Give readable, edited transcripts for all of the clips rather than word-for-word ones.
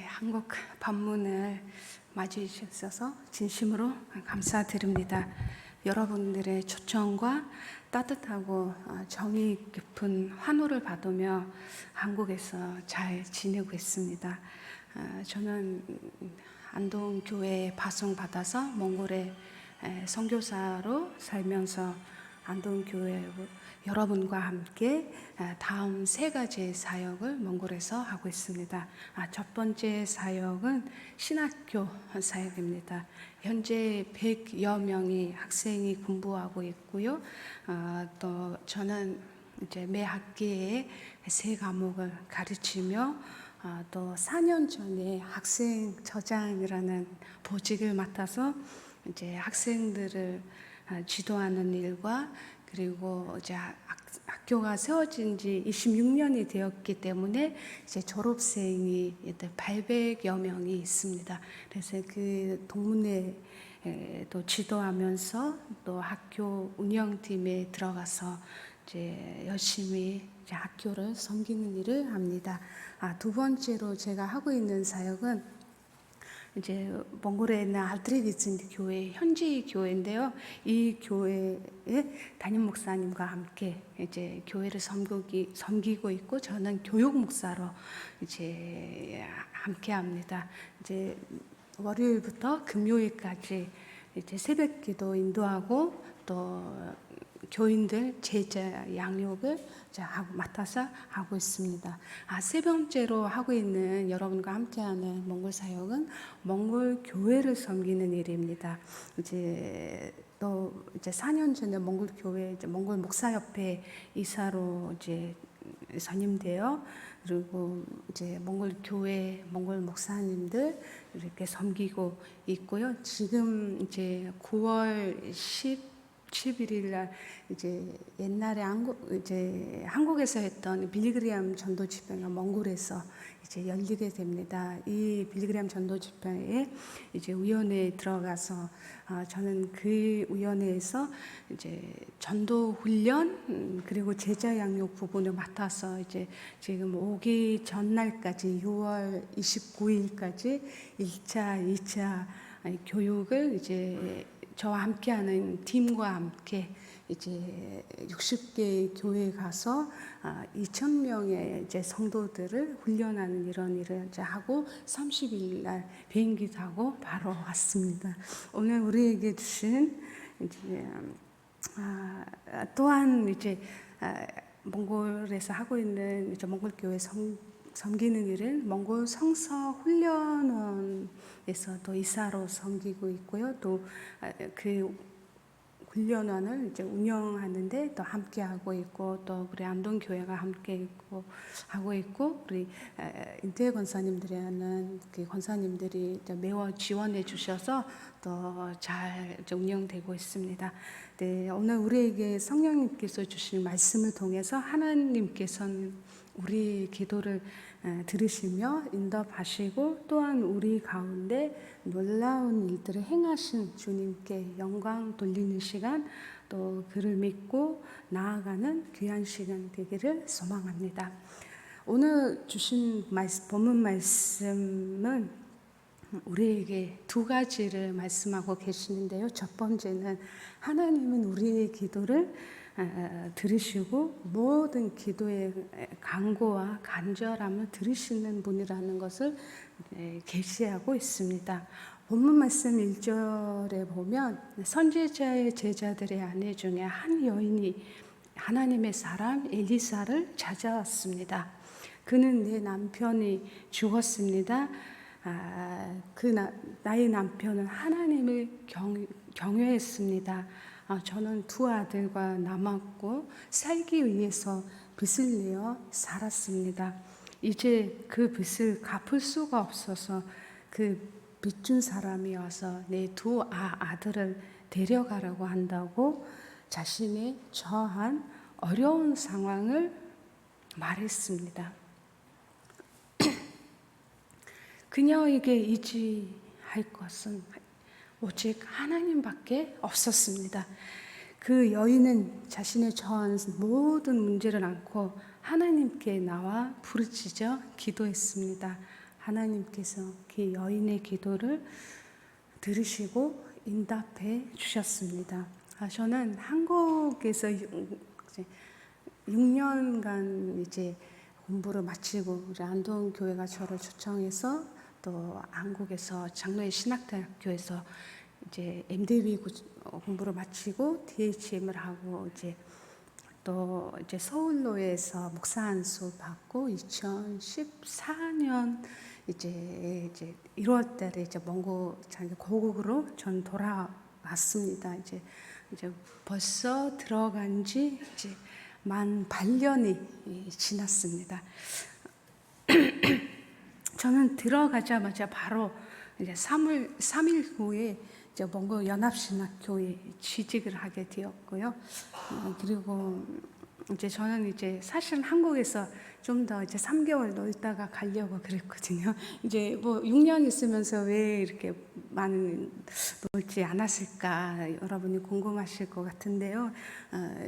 한국 방문을 맞이해 주셔서 진심으로 감사드립니다. 여러분들의 초청과 따뜻하고 정이 깊은 환호를 받으며 한국에서 잘 지내고 있습니다. 저는 안동교회에 파송받아서 몽골에 선교사로 살면서 안동교회 여러분과 함께 다음 세 가지 사역을 몽골에서 하고 있습니다. 첫 번째 사역은 신학교 사역입니다. 현재 100여 명의 학생이 공부하고 있고요. 또 저는 이제 매 학기에 세 과목을 가르치며 또 4년 전에 학생 저장이라는 보직을 맡아서 이제 학생들을 지도하는 일과 그리고 이제 학교가 세워진 지 26년이 되었기 때문에 이제 졸업생이 800여 명이 있습니다. 그래서 그 동문회 또 지도하면서 또 학교 운영팀에 들어가서 이제 열심히 이제 학교를 섬기는 일을 합니다. 두 번째로 제가 하고 있는 사역은 이제 몽골에 있는 알트레비슨 교회 현지 교회인데요. 이 교회의 담임 목사님과 함께 이제 교회를 섬기고 있고 저는 교육 목사로 이제 함께 합니다. 이제 월요일부터 금요일까지 이제 새벽기도 인도하고 또 교인들 제자 양육을 맡아서 하고 있습니다. 세 번째로 하고 있는 여러분과 함께하는 몽골 사역은 몽골 교회를 섬기는 일입니다. 이제 4년 전에 몽골 교회 몽골 목사협회 이사로 이제 선임되어 그리고 이제 몽골 교회 몽골 목사님들 이렇게 섬기고 있고요. 지금 이제 9월 11일 날 이제 옛날에 한국에서 했던 빌리그리암 전도 집회가 몽골에서 이제 열리게 됩니다. 이 빌리그리암 전도 집회에 이제 위원회에 들어가서 저는 그 위원회에서 이제 전도 훈련 그리고 제자 양육 부분을 맡아서 이제 지금 오기 전날까지 6월 29일까지 1차, 2차 교육을 이제 저와 함께하는 팀과 함께 이제 60개 교회에 가서 2,000명의 이제 성도들을 훈련하는 이런 일을 이제 하고 30일 날 비행기 타고 바로 왔습니다. 오늘 우리에게 주신 이제 또한 이제 몽골에서 하고 있는 이제 몽골 교회 섬기는 일은 몽골 성서 훈련원에서 또 이사로 섬기고 있고요. 또 그 훈련원을 이제 운영하는데 또 함께 하고 있고 또 우리 안동 교회가 함께 있고 하고 있고 우리 인태 권사님들이라는 그 권사님들이 매월 지원해 주셔서 또 잘 운영되고 있습니다. 네, 오늘 우리에게 성령님께서 주신 말씀을 통해서 하나님께서는 우리 기도를 들으시며 인도하시고 또한 우리 가운데 놀라운 일들을 행하신 주님께 영광 돌리는 시간 또 그를 믿고 나아가는 귀한 시간 되기를 소망합니다. 오늘 주신 본문 말씀은 우리에게 두 가지를 말씀하고 계시는데요. 첫 번째는 하나님은 우리의 기도를 들으시고 모든 기도의 간구와 간절함을 들으시는 분이라는 것을 계시하고 있습니다. 본문 말씀 1절에 보면 선지자의 제자들의 아내 중에 한 여인이 하나님의 사람 엘리사를 찾아왔습니다. 그는 내 남편이 죽었습니다. 나의 남편은 하나님을 경외했습니다. 저는 두 아들과 남았고 살기 위해서 빚을 내어 살았습니다. 이제 그 빚을 갚을 수가 없어서 그 빚준 사람이 와서 내 두 아들을 데려가라고 한다고 자신의 처한 어려운 상황을 말했습니다. 그녀에게 의지할 것은 오직 하나님밖에 없었습니다. 그 여인은 자신의 처한 모든 문제를 안고 하나님께 나와 부르짖어 기도했습니다. 하나님께서 그 여인의 기도를 들으시고 응답해 주셨습니다. 저는 한국에서 이제 6년간 이제 공부를 마치고 우리 안동교회가 저를 초청해서 또 한국에서 장로의 신학대학교에서 이제 MDB 공부를 마치고 DHM을 하고 또 이제 서울로에서 목사 안수 받고 2014년 이제 1월 달에 이제 먼 자기 고국으로 전 돌아왔습니다. 이제 벌써 들어간 지 이제 만 8년이 지났습니다. 저는 들어가자마자 바로 이제 3일 후에 이제 먼 연합신학교에 취직을 하게 되었고요. 그리고 이제 저는 이제 사실 한국에서 좀 더 이제 3개월 놀다가 가려고 그랬거든요. 이제 뭐 6년 있으면서 왜 이렇게 많이 놀지 않았을까 여러분이 궁금하실 것 같은데요.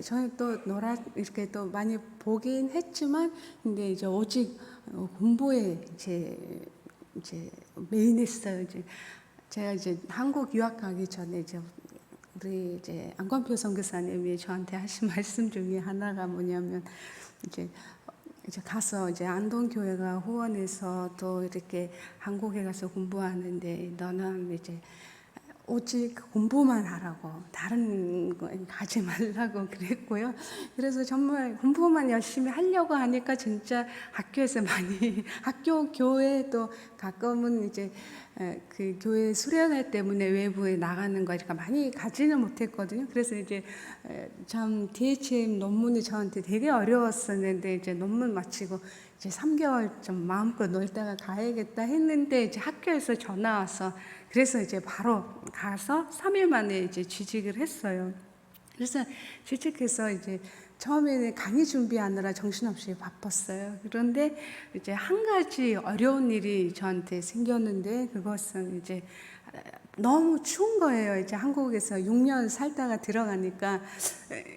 저는 또 이렇게 또 많이 보긴 했지만, 근데 이제 오직 공부에 이제 메인했어요. 제가 이제 한국 유학 가기 전에 우리 이제 안관표 선교사님이 저한테 하신 말씀 중에 하나가 뭐냐면 이제 가서 이제 안동교회가 후원해서 또 이렇게 한국에 가서 공부하는데 너는 이제 오직 공부만 하라고, 다른 거 가지 말라고 그랬고요. 그래서 정말 공부만 열심히 하려고 하니까 진짜 학교에서 많이 학교 교회도 가끔은 이제 그 교회 수련회 때문에 외부에 나가는 거니까 많이 가지는 못했거든요. 그래서 이제 참 DHM 논문이 저한테 되게 어려웠었는데 이제 논문 마치고 이제 3개월 좀 마음껏 놀다가 가야겠다 했는데 이제 학교에서 전화 와서, 그래서 이제 바로 가서 3일 만에 이제 취직을 했어요. 그래서 취직해서 이제 처음에는 강의 준비하느라 정신없이 바빴어요. 그런데 이제 한 가지 어려운 일이 저한테 생겼는데, 그것은 이제 너무 추운 거예요. 이제 한국에서 6년 살다가 들어가니까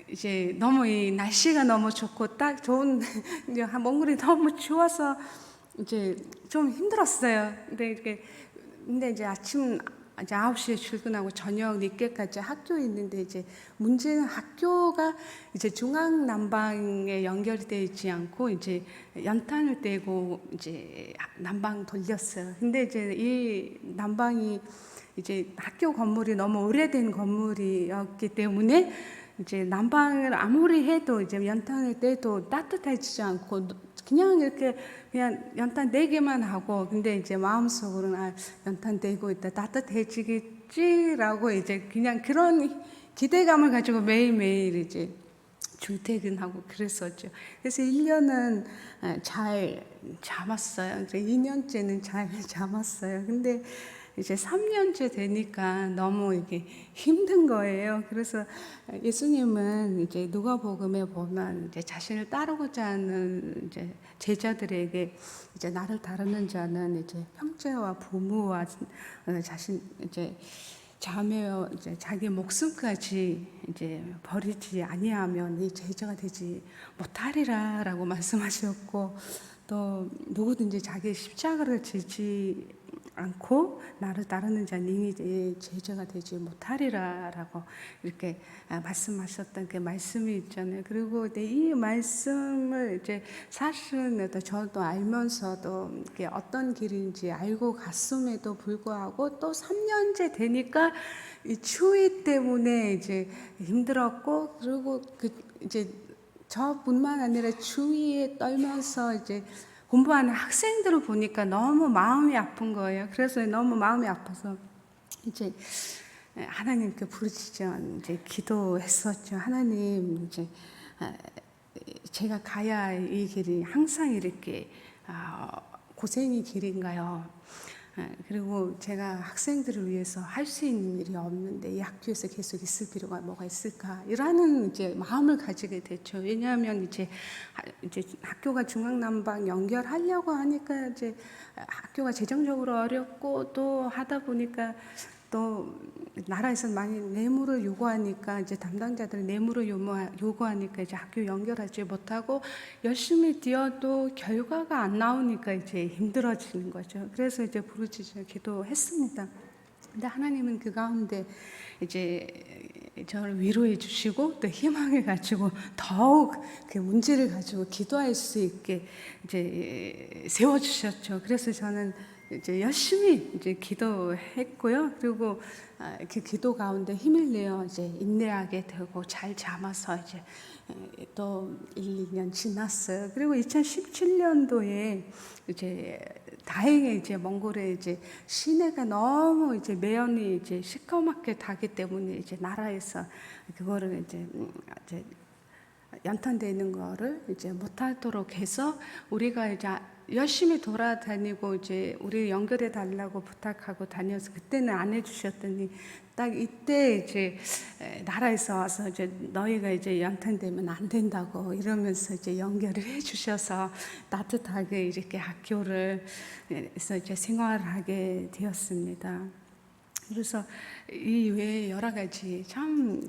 이제 너무 이 날씨가 너무 좋고 딱 좋은 이제 몽골이 너무 추워서 이제 좀 힘들었어요. 근데 이제 아침 이제 9시에 출근하고 저녁 늦게까지 학교에 있는데, 이제 문제는 학교가 이제 중앙 난방에 연결되어 있지 않고 이제 연탄을 떼고 이제 난방 돌렸어요. 근데 이제 이 난방이 이제 학교 건물이 너무 오래된 건물이었기 때문에 이제 난방을 아무리 해도 이제 연탄을 떼도 따뜻해지지 않고 그냥 이렇게 그냥 연탄 4개만 하고, 근데 이제 마음속으로는 연탄 떼고 있다 따뜻해지겠지라고 이제 그냥 그런 기대감을 가지고 매일매일 이제 출퇴근하고 그랬었죠. 그래서 1년은 잘 참았어요. 이제 2년째는 잘 참았어요. 근데 이제 3년째 되니까 너무 이게 힘든 거예요. 그래서 예수님은 이제 누가복음에 보면 이제 자신을 따르고자 하는 이제 제자들에게 이제 나를 따르는 자는 이제 형제와 부모와 자신 이제 자매와 이제 자기 목숨까지 이제 버리지 아니하면 이 제자가 되지 못하리라라고 말씀하셨고, 또 누구든지 자기 십자가를 지지 않고 나를 따르는 자는 이제 제자가 되지 못하리라라고 이렇게 말씀하셨던 그 말씀이 있잖아요. 그리고 이 말씀을 이제 사실은 저도 알면서도 이게 어떤 길인지 알고 갔음에도 불구하고 또 3년째 되니까 이 추위 때문에 이제 힘들었고, 그리고 이제 저뿐만 아니라 주위에 떨면서 이제 공부하는 학생들을 보니까 너무 마음이 아픈 거예요. 그래서 너무 마음이 아파서 이제 하나님께 부르짖어 이제 기도했었죠. 하나님, 이제 제가 가야 할 이 길이 항상 이렇게 고생의 길인가요? 그리고 제가 학생들을 위해서 할 수 있는 일이 없는데 이 학교에서 계속 있을 필요가 뭐가 있을까? 이라는 이제 마음을 가지게 됐죠. 왜냐하면 이제 학교가 중앙난방 연결하려고 하니까 이제 학교가 재정적으로 어렵고 또 하다 보니까 또 나라에서 많이 뇌물을 요구하니까 이제 담당자들 뇌물을 요구하니까 이제 학교 연결하지 못하고 열심히 뛰어도 결과가 안 나오니까 이제 힘들어지는 거죠. 그래서 이제 부르짖어 기도했습니다. 근데 하나님은 그 가운데 이제 저를 위로해 주시고 또 희망을 가지고 더욱 그 문제를 가지고 기도할 수 있게 이제 세워 주셨죠. 그래서 저는 이제 열심히 이제 기도했고요. 그리고 그 기도 가운데 힘을 내어 이제 인내하게 되고 잘 참아서 이제 또 1, 2년 지났어요. 그리고 2017년도에 이제 다행히 이제 몽골에 이제 시내가 너무 이제 매연이 이제 시커멓게 타기 때문에 이제 나라에서 그거를 이제 연탄되는 거를 이제 못하도록 해서 우리가 이제 열심히 돌아다니고 이제 우리 연결해 달라고 부탁하고 다녀서 그때는 안 해주셨더니 딱 이때 이제 나라에서 와서 이제 너희가 이제 연탄되면 안 된다고 이러면서 이제 연결을 해주셔서 따뜻하게 이렇게 학교를 해서 이제 생활하게 되었습니다. 그래서 이 외에 여러 가지 참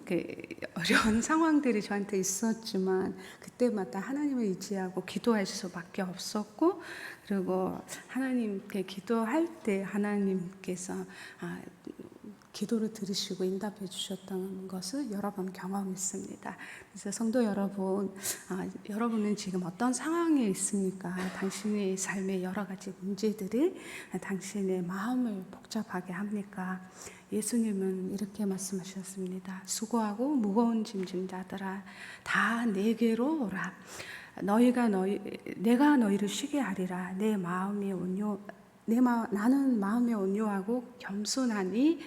어려운 상황들이 저한테 있었지만 그때마다 하나님을 의지하고 기도할 수밖에 없었고, 그리고 하나님께 기도할 때 하나님께서 기도를 들으시고 응답해 주셨던 것을 여러 번 경험했습니다. 그래서 성도 여러분, 여러분은 지금 어떤 상황에 있습니까? 당신의 삶의 여러 가지 문제들이 당신의 마음을 복잡하게 합니까? 예수님은 이렇게 말씀하셨습니다. 수고하고 무거운 짐진 자들아 다 내게로 오라. 내가 너희를 쉬게 하리라. 나는 마음이 온유하고 겸손하니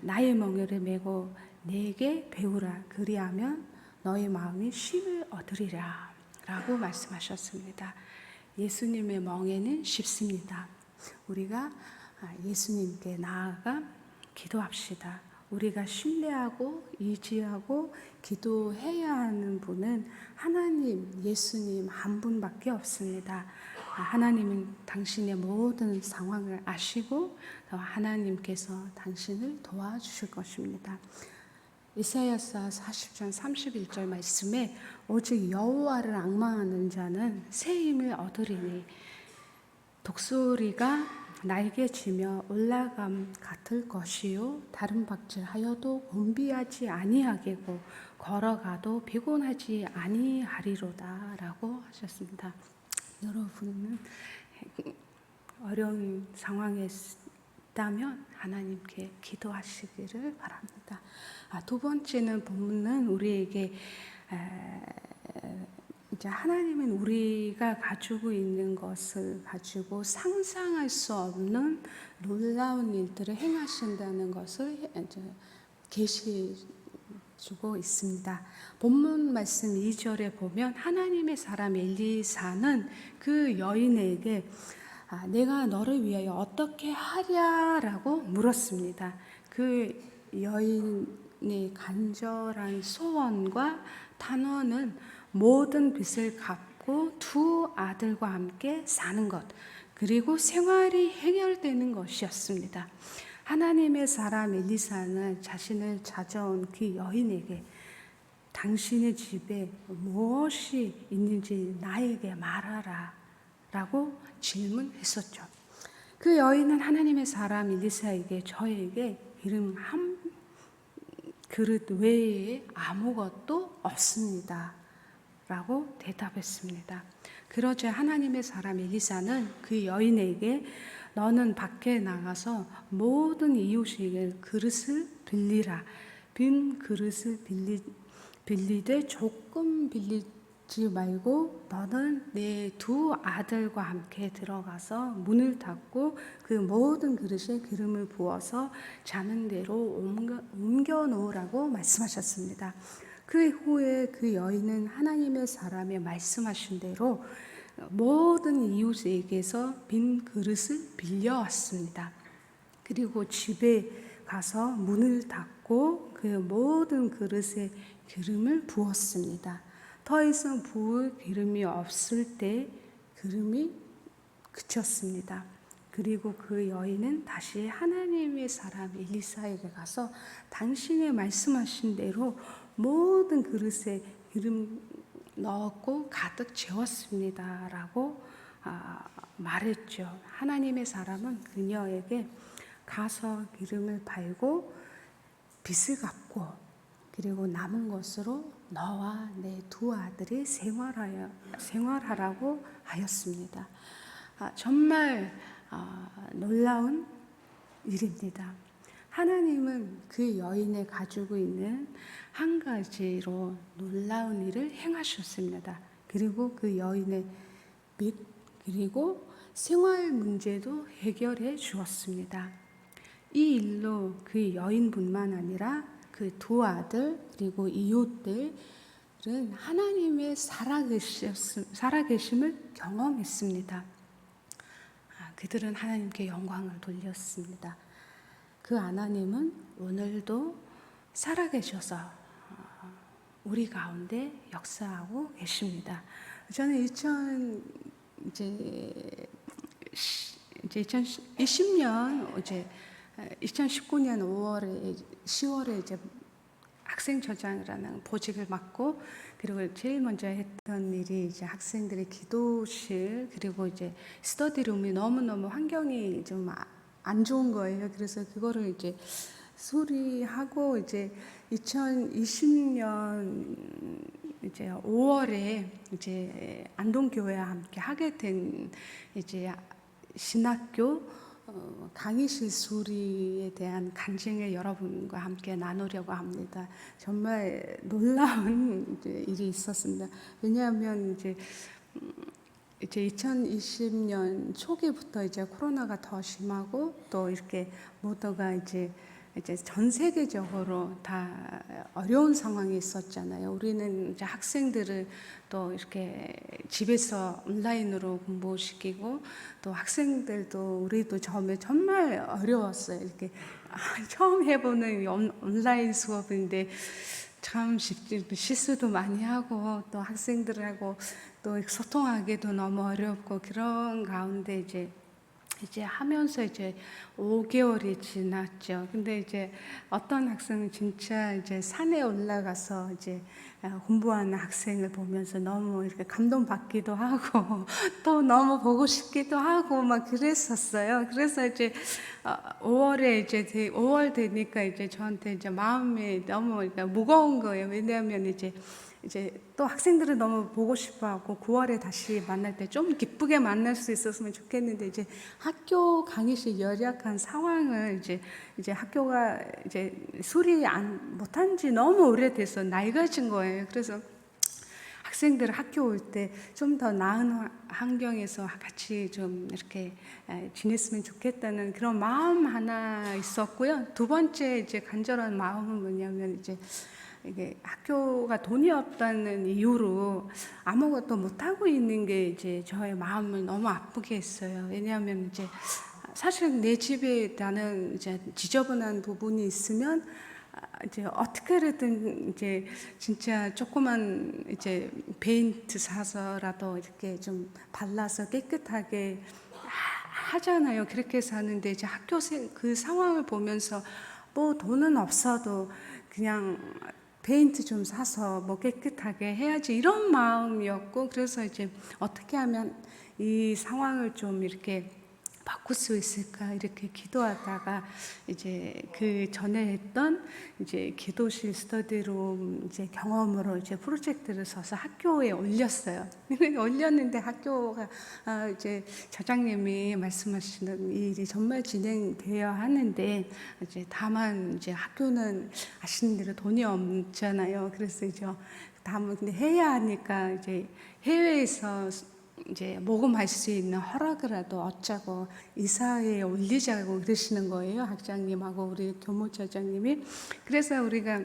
나의 멍에를 메고 내게 배우라. 그리하면 너희 마음이 쉼을 얻으리라 라고 말씀하셨습니다. 예수님의 멍에는 쉽습니다. 우리가 예수님께 나아가 기도합시다. 우리가 신뢰하고 의지하고 기도해야 하는 분은 하나님, 예수님 한 분밖에 없습니다. 하나님은 당신의 모든 상황을 아시고 하나님께서 당신을 도와주실 것입니다. 이사야서 40장 31절 말씀에 오직 여호와를 앙망하는 자는 새 힘을 얻으리니 독수리가 날개치며 올라감 같을 것이요 다른 박질하여도 곤비하지 아니하겠고 걸어가도 피곤하지 아니하리로다 라고 하셨습니다. 여러분은 어려운 상황에 있다면 하나님께 기도하시기를 바랍니다. 두 번째는 본문은 우리에게 이제 하나님은 우리가 가지고 있는 것을 가지고 상상할 수 없는 놀라운 일들을 행하신다는 것을 이제 계시 주고 있습니다. 본문 말씀 2절에 보면 하나님의 사람 엘리사는 그 여인에게 내가 너를 위하여 어떻게 하랴라고 물었습니다. 그 여인의 간절한 소원과 단어는 모든 빚을 갚고 두 아들과 함께 사는 것, 그리고 생활이 해결되는 것이었습니다. 하나님의 사람 엘리사는 자신을 찾아온 그 여인에게 당신의 집에 무엇이 있는지 나에게 말하라 라고 질문했었죠. 그 여인은 하나님의 사람 엘리사에게 저에게 기름 한 그릇 외에 아무것도 없습니다 라고 대답했습니다. 그러자 하나님의 사람 엘리사는 그 여인에게 너는 밖에 나가서 모든 이웃에게 그릇을 빌리라. 빈 그릇을 빌리되 조금 빌리지 말고 너는 내 두 아들과 함께 들어가서 문을 닫고 그 모든 그릇에 기름을 부어서 자는 대로 옮겨 놓으라고 말씀하셨습니다. 그 후에 그 여인은 하나님의 사람의 말씀하신 대로 모든 이웃에게서 빈 그릇을 빌려왔습니다. 그리고 집에 가서 문을 닫고 그 모든 그릇에 기름을 부었습니다. 더 이상 부을 기름이 없을 때 기름이 그쳤습니다. 그리고 그 여인은 다시 하나님의 사람 엘리사에게 가서 당신의 말씀하신 대로 모든 그릇에 기름 넣었고 가득 채웠습니다 라고 말했죠. 하나님의 사람은 그녀에게 가서 기름을 팔고 빚을 갚고 그리고 남은 것으로 너와 내 두 아들이 생활하라고 하였습니다. 정말 놀라운 일입니다. 하나님은 그 여인이 가지고 있는 한 가지로 놀라운 일을 행하셨습니다. 그리고 그 여인의 빚 그리고 생활 문제도 해결해 주었습니다. 이 일로 그 여인뿐만 아니라 그 두 아들 그리고 이웃들은 하나님의 살아계심을 경험했습니다. 그들은 하나님께 영광을 돌렸습니다. 그 하나님은 오늘도 살아계셔서 우리 가운데 역사하고 계십니다. 저는 2020년 2019년 10월에 이제 학생처장이라는 보직을 맡고 그리고 제일 먼저 했던 일이 이제 학생들의 기도실 그리고 이제 스터디룸이 너무너무 환경이 좀 안 좋은 거예요. 그래서 그거를 이제 수리하고 이제 2020년 이제 5월에 이제 안동교회와 함께 하게 된 이제 신학교 강의실 수리에 대한 간증을 여러분과 함께 나누려고 합니다. 정말 놀라운 일이 있었습니다. 왜냐하면 이제 2020년 초기부터 이제 코로나가 더 심하고 또 이렇게 모두가 이제 전 세계적으로 다 어려운 상황이 있었잖아요. 우리는 이제 학생들을 또 이렇게 집에서 온라인으로 공부시키고 또 학생들도 우리도 처음에 정말 어려웠어요. 이렇게 처음 해보는 온라인 수업인데 참 실수도 많이 하고 또 학생들하고 또 소통하기도 너무 어렵고 그런 가운데 이제 하면서 이제 5개월이 지났죠. 근데 이제 어떤 학생은 진짜 이제 산에 올라가서 이제 공부하는 학생을 보면서 너무 이렇게 감동받기도 하고 또 너무 보고 싶기도 하고 막 그랬었어요. 그래서 이제 5월 되니까 이제 저한테 이제 마음이 너무 무거운 거예요. 왜냐하면 이제 또 학생들은 너무 보고 싶어하고 9월에 다시 만날 때 좀 기쁘게 만날 수 있었으면 좋겠는데 이제 학교 강의실 열악한 상황을 이제 학교가 이제 수리 못한 지 너무 오래돼서 낡아진 거예요. 그래서 학생들 학교 올 때 좀 더 나은 환경에서 같이 좀 이렇게 지냈으면 좋겠다는 그런 마음 하나 있었고요. 두 번째 이제 간절한 마음은 뭐냐면 이게 학교가 돈이 없다는 이유로 아무것도 못 하고 있는 게 이제 저의 마음을 너무 아프게 했어요. 왜냐하면 이제 사실 내 집에 나는 이제 지저분한 부분이 있으면 이제 어떻게든 이제 진짜 조그만 이제 페인트 사서라도 이렇게 좀 발라서 깨끗하게 하잖아요. 그렇게 사는데 이제 학교생 그 상황을 보면서 뭐 돈은 없어도 그냥 페인트 좀 사서 뭐 깨끗하게 해야지 이런 마음이었고 그래서 이제 어떻게 하면 이 상황을 좀 이렇게 바꿀 수 있을까 이렇게 기도하다가 이제 그 전에 했던 이제 기도실 스터디룸 이제 경험으로 이제 프로젝트를 써서 학교에 올렸어요. 올렸는데 학교가 이제 저장님이 말씀하시는 이 일이 정말 진행되어야 하는데 이제 다만 이제 학교는 아시는 대로 돈이 없잖아요. 그래서 이제 다만 근데 해야 하니까 이제 해외에서 이제 모금할 수 있는 허락이라도 얻자고 이사회에 올리자고 그러시는 거예요. 학장님하고 우리 교무처장님이. 그래서 우리가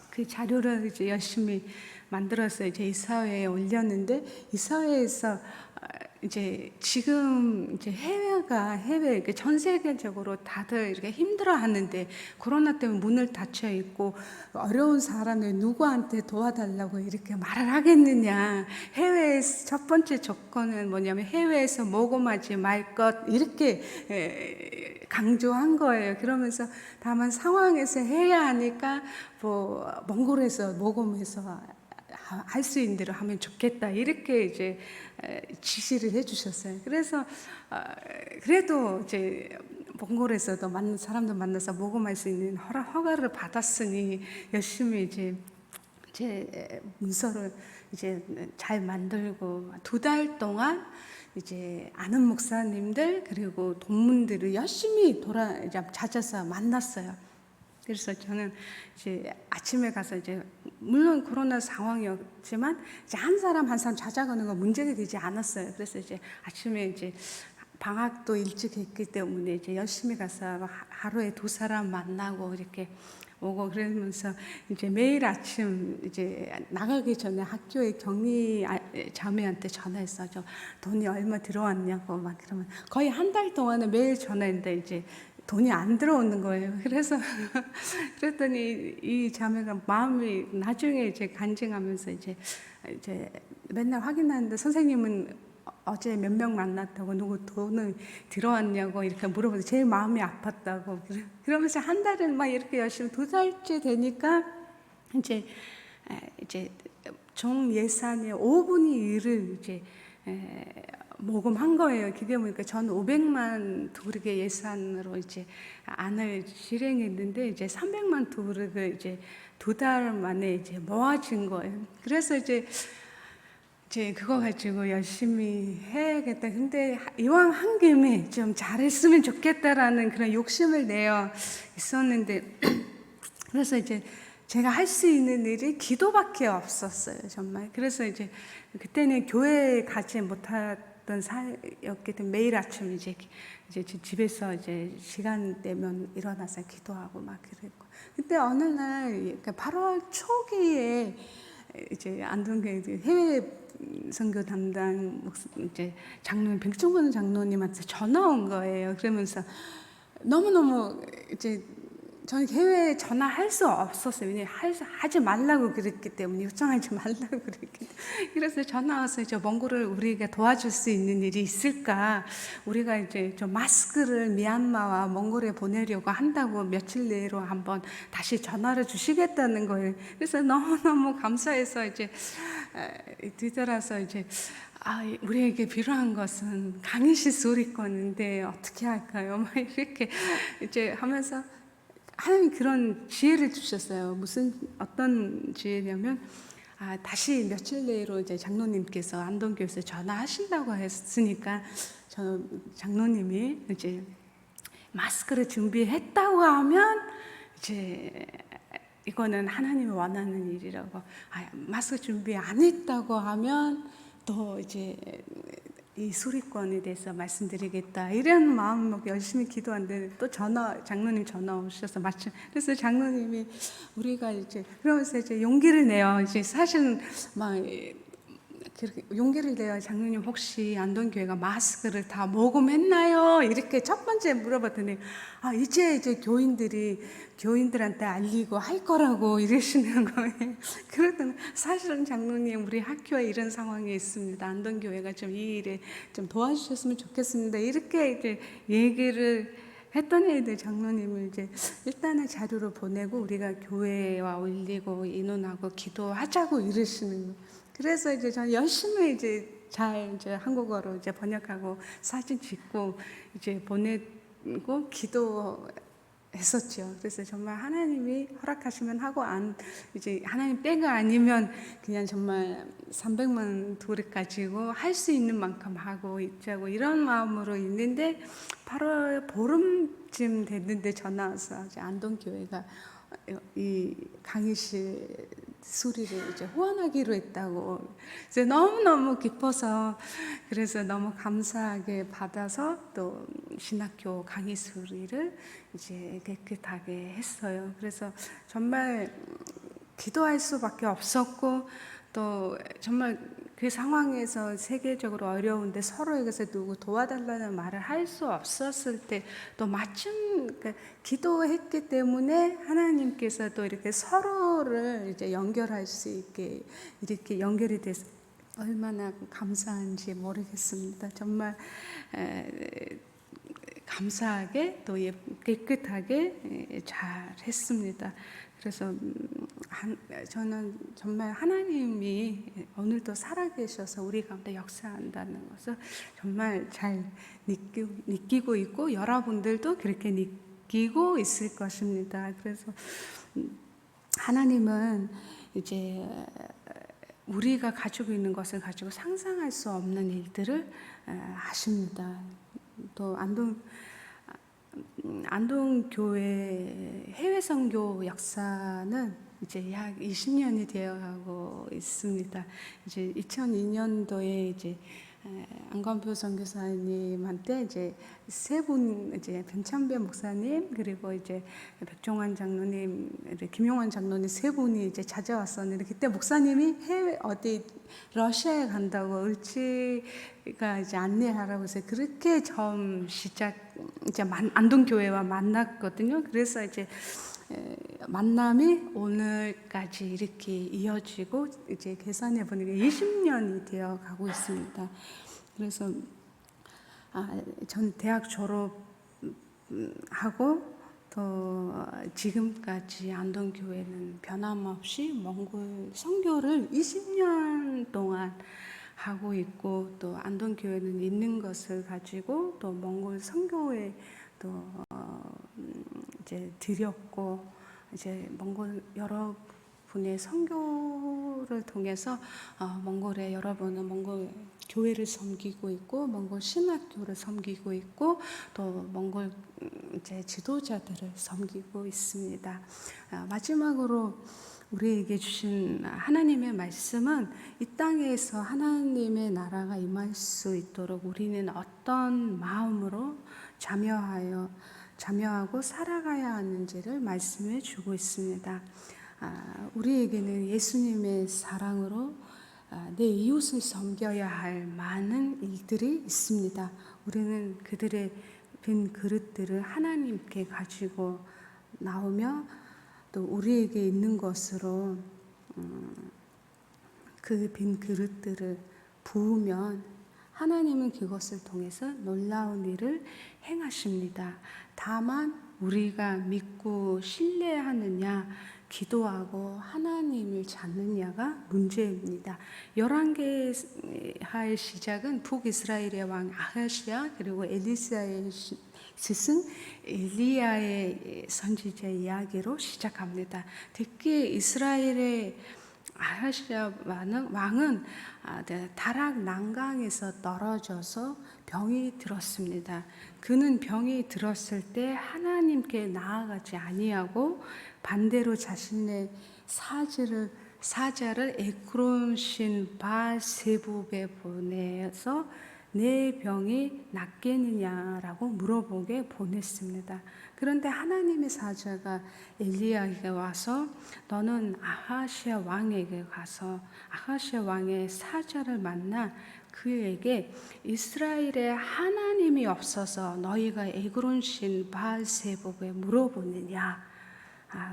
그 자료를 이제 열심히 만들어서 이제 이사회에 올렸는데 이사회에서 이제 지금 이제 해외 이렇게 전 세계적으로 다들 이렇게 힘들어하는데 코로나 때문에 문을 닫혀 있고 어려운 사람이 누구한테 도와달라고 이렇게 말을 하겠느냐. 해외의 첫 번째 조건은 뭐냐면 해외에서 모금하지 말 것 이렇게 강조한 거예요. 그러면서 다만 상황에서 해야 하니까 뭐 몽골에서 모금해서 할 수 있는 대로 하면 좋겠다 이렇게 이제 지시를 해주셨어요. 그래서 그래도 이제 몽골에서도 많은 사람들 만나서 모금할 수 있는 허가를 받았으니 열심히 이제 제 문서를 이제 잘 만들고 2달 동안 이제 아는 목사님들 그리고 동문들을 열심히 찾아서 만났어요. 그래서 저는 이제 아침에 가서 이제 물론 코로나 상황이었지만 이제 한 사람 한 사람 찾아가는 건 문제가 되지 않았어요. 그래서 이제 아침에 이제 방학도 일찍 했기 때문에 이제 열심히 가서 하루에 2사람 만나고 이렇게 오고 그러면서 이제 매일 아침 이제 나가기 전에 학교에 격리 자매한테 전화해서 저 돈이 얼마 들어왔냐고 막 그러면 거의 한 달 동안은 매일 전화했는데 이제 돈이 안 들어오는 거예요. 그래서 그랬더니 이 자매가 마음이 나중에 이제 간증하면서 이제 맨날 확인하는데 선생님은 어제 몇 명 만났다고 누구 돈을 들어왔냐고 이렇게 물어보서 제일 마음이 아팠다고 그러면서 한 달은 막 이렇게 열심히 2달째 되니까 이제 총 예산의 5분의 1을 이제 모금한 거예요. 그게 보니까 전 500만 두르게 예산으로 이제 안을 실행했는데 이제 300만 두르게 이제 2달 만에 이제 모아진 거예요. 그래서 이제 그거 가지고 열심히 해야겠다. 근데 이왕 한 김에 좀 잘했으면 좋겠다라는 그런 욕심을 내어 있었는데 그래서 이제 제가 할 수 있는 일이 기도밖에 없었어요, 정말. 그래서 이제 그때는 교회에 가지 못했던 사이였기 때문에 매일 아침 이제 집에서 이제 시간 되면 일어나서 기도하고 막 그랬고. 그때 어느 날 8월 초기에 이제 안동교회 해외 선교 담당 이제 장로님 백종원 장로님한테 전화 온 거예요. 그러면서 너무너무 이제 저는 해외에 전화할 수 없었어요. 왜냐면 하지 말라고 그랬기 때문에, 요청하지 말라고 그랬기 때문에. 그래서 전화 와서 몽골을 우리가 도와줄 수 있는 일이 있을까? 우리가 이제 좀 마스크를 미얀마와 몽골에 보내려고 한다고 며칠 내로 한번 다시 전화를 주시겠다는 거예요. 그래서 너무너무 감사해서 뒤돌아서 우리에게 필요한 것은 강의실 소리권인데 어떻게 할까요? 막 이렇게 하면서 하나님 그런 지혜를 주셨어요. 어떤 지혜냐면, 다시 며칠 내로 장로님께서 안동교회에서 전화하신다고 했으니까, 장로님이 마스크를 준비했다고 하면, 이거는 하나님이 원하는 일이라고, 마스크 준비 안 했다고 하면, 또 이 수리권에 대해서 말씀드리겠다 이런 마음 먹고 열심히 기도하는데 또 장로님 전화 오셔서 마침 그래서 장로님이 우리가 그러면서 용기를 내요. 사실은 막 그렇게 용기를 내요. 장로님 혹시 안동교회가 마스크를 다 모금했나요? 이렇게 첫 번째 물어봤더니 이제 교인들한테 알리고 할 거라고 이러시는 거예요. 그랬더니 사실은 장로님 우리 학교에 이런 상황이 있습니다. 안동교회가 좀 이 일에 좀 도와주셨으면 좋겠습니다. 이렇게 얘기를 했더니 장로님을 일단은 자료를 보내고 우리가 교회와 올리고 인원하고 기도하자고 이러시는 거예요. 그래서 저는 열심히 잘 한국어로 번역하고 사진 찍고 보내고 기도했었죠. 그래서 정말 하나님이 허락하시면 하고 하나님 때가 아니면 그냥 정말 300만 도를 가지고 할 수 있는 만큼 하고 있자고 이런 마음으로 있는데 8월 보름쯤 됐는데 전화 와서 안동교회가 이 강의실 수리를 후원하기로 했다고. 그래서 너무너무 기뻐서 그래서 너무 감사하게 받아서 또 신학교 강의 수리를 깨끗하게 했어요. 그래서 정말 기도할 수밖에 없었고 또 정말 그 상황에서 세계적으로 어려운데 서로에게서 누구 도와달라는 말을 할 수 없었을 때 또 마침 그러니까 기도했기 때문에 하나님께서 또 이렇게 서로를 이제 연결할 수 있게 이렇게 연결이 돼서 얼마나 감사한지 모르겠습니다. 정말 감사하게 또 깨끗하게 잘 했습니다. 그래서 저는 정말 하나님이 오늘도 살아계셔서 우리 가운데 역사한다는 것을 정말 잘 느끼고 있고 여러분들도 그렇게 느끼고 있을 것입니다. 그래서 하나님은 이제 우리가 가지고 있는 것을 가지고 상상할 수 없는 일들을 하십니다. 또 안동교회 해외 선교 역사는 이제 약 20년이 되어가고 있습니다. 이제 2002년도에 이제 안건표 선교사님한테 이제 세 분, 이제 변창배 목사님 그리고 이제 백종환 장로님, 김용환 장로님 세 분이 이제 찾아왔었는데 그때 목사님이 해외 어디 러시아에 간다고 을지가 이제 안내하라고 해서 그렇게 처음 이제 안동교회와 만났거든요. 그래서 이제 만남이 오늘까지 이렇게 이어지고 이제 계산해 보니까 20년이 되어 가고 있습니다. 그래서 전 대학 졸업하고 또 지금까지 안동교회는 변함없이 몽골 선교를 20년 동안 하고 있고 또 안동교회는 있는 것을 가지고 또 몽골 선교에 또 이제 드렸고 이제 몽골 여러분의 선교를 통해서 몽골에 여러분은 몽골 교회를 섬기고 있고 몽골 신학교를 섬기고 있고 또 몽골 이제 지도자들을 섬기고 있습니다. 마지막으로 우리에게 주신 하나님의 말씀은 이 땅에서 하나님의 나라가 임할 수 있도록 우리는 어떤 마음으로 자묘하고 살아가야 하는지를 말씀해 주고 있습니다. 우리에게는 예수님의 사랑으로 내 이웃을 섬겨야 할 많은 일들이 있습니다. 우리는 그들의 빈 그릇들을 하나님께 가지고 나오며 또 우리에게 있는 것으로 그 빈 그릇들을 부으면 하나님은 그것을 통해서 놀라운 일을 행하십니다. 다만 우리가 믿고 신뢰하느냐 기도하고 하나님을 찾느냐가 문제입니다. 열왕기하의 시작은 북이스라엘의 왕 아하시아 그리고 엘리사의 스승 엘리야의 선지자 이야기로 시작합니다. 특히 이스라엘의 아하시아 왕은 다락 난강에서 떨어져서 병이 들었습니다. 그는 병이 들었을 때 하나님께 나아가지 아니하고 반대로 자신의 사자를 에크론 신 바세부에 보내서 내 병이 낫겠느냐라고 물어보게 보냈습니다. 그런데 하나님의 사자가 엘리야에게 와서 너는 아하시아 왕에게 가서 아하시아 왕의 사자를 만나 그에게 이스라엘에 하나님이 없어서 너희가 에그론 신 바알세복에 물어보느냐.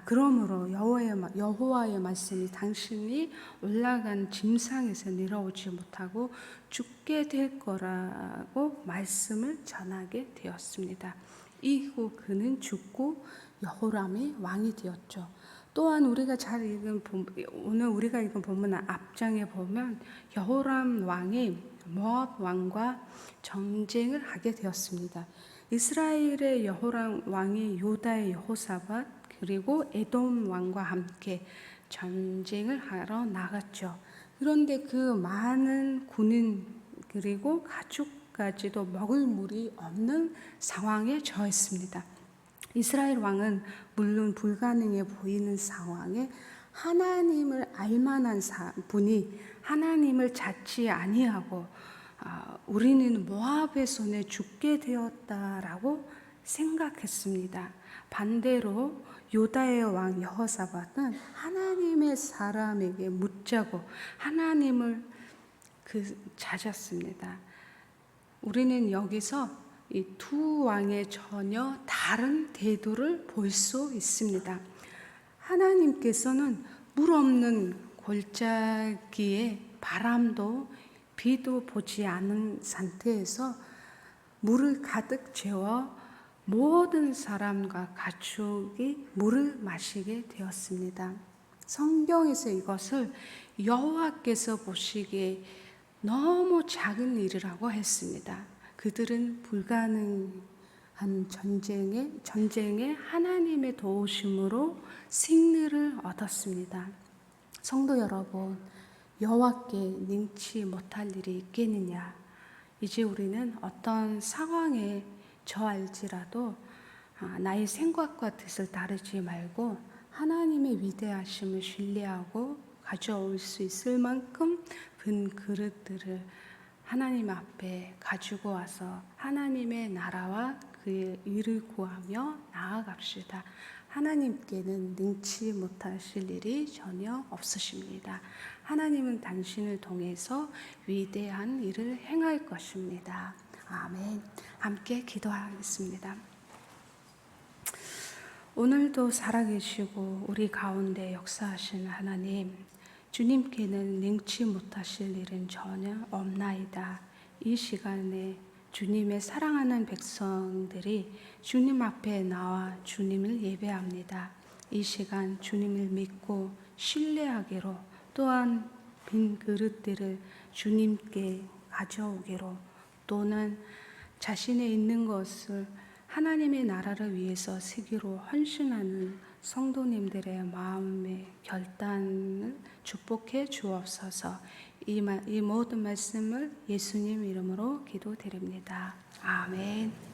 그러므로 여호와의 말씀이 당신이 올라간 짐상에서 내려오지 못하고 죽게 될 거라고 말씀을 전하게 되었습니다. 이후 그는 죽고 여호람이 왕이 되었죠. 또한 우리가 잘 읽은 오늘 우리가 읽은 본문 앞장에 보면 여호람 왕이 모압 왕과 전쟁을 하게 되었습니다. 이스라엘의 여호람 왕이 유다의 여호사밧 그리고 에돔 왕과 함께 전쟁을 하러 나갔죠. 그런데 그 많은 군인 그리고 가축까지도 먹을 물이 없는 상황에 처했습니다. 이스라엘 왕은 물론 불가능해 보이는 상황에 하나님을 알만한 분이 하나님을 찾지 아니하고 우리는 모압의 손에 죽게 되었다라고 생각했습니다. 반대로 유다의 왕 여호사밧은 하나님의 사람에게 묻자고 하나님을 잦았습니다. 우리는 여기서 이 두 왕의 전혀 다른 태도를 볼 수 있습니다. 하나님께서는 물 없는 골짜기에 바람도 비도 보지 않은 상태에서 물을 가득 채워 모든 사람과 가축이 물을 마시게 되었습니다. 성경에서 이것을 여호와께서 보시기에 너무 작은 일이라고 했습니다. 그들은 불가능한 전쟁에 하나님의 도우심으로 승리를 얻었습니다. 성도 여러분, 여호와께 능치 못할 일이 있겠느냐? 이제 우리는 어떤 상황에 처할지라도 나의 생각과 뜻을 따르지 말고 하나님의 위대하심을 신뢰하고 가져올 수 있을 만큼 큰 그릇들을 하나님 앞에 가지고 와서 하나님의 나라와 그의 의를 구하며 나아갑시다. 하나님께는 능치 못하실 일이 전혀 없으십니다. 하나님은 당신을 통해서 위대한 일을 행할 것입니다. 아멘. 함께 기도하겠습니다. 오늘도 살아계시고 우리 가운데 역사하신 하나님, 주님께는 능치 못하실 일은 전혀 없나이다. 이 시간에 주님의 사랑하는 백성들이 주님 앞에 나와 주님을 예배합니다. 이 시간 주님을 믿고 신뢰하기로, 또한 빈 그릇들을 주님께 가져오기로, 또는 자신의 있는 것을 하나님의 나라를 위해서 쓰기로 헌신하는 성도님들의 마음의 결단을 축복해 주옵소서. 이 모든 말씀을 예수님 이름으로 기도드립니다. 아멘.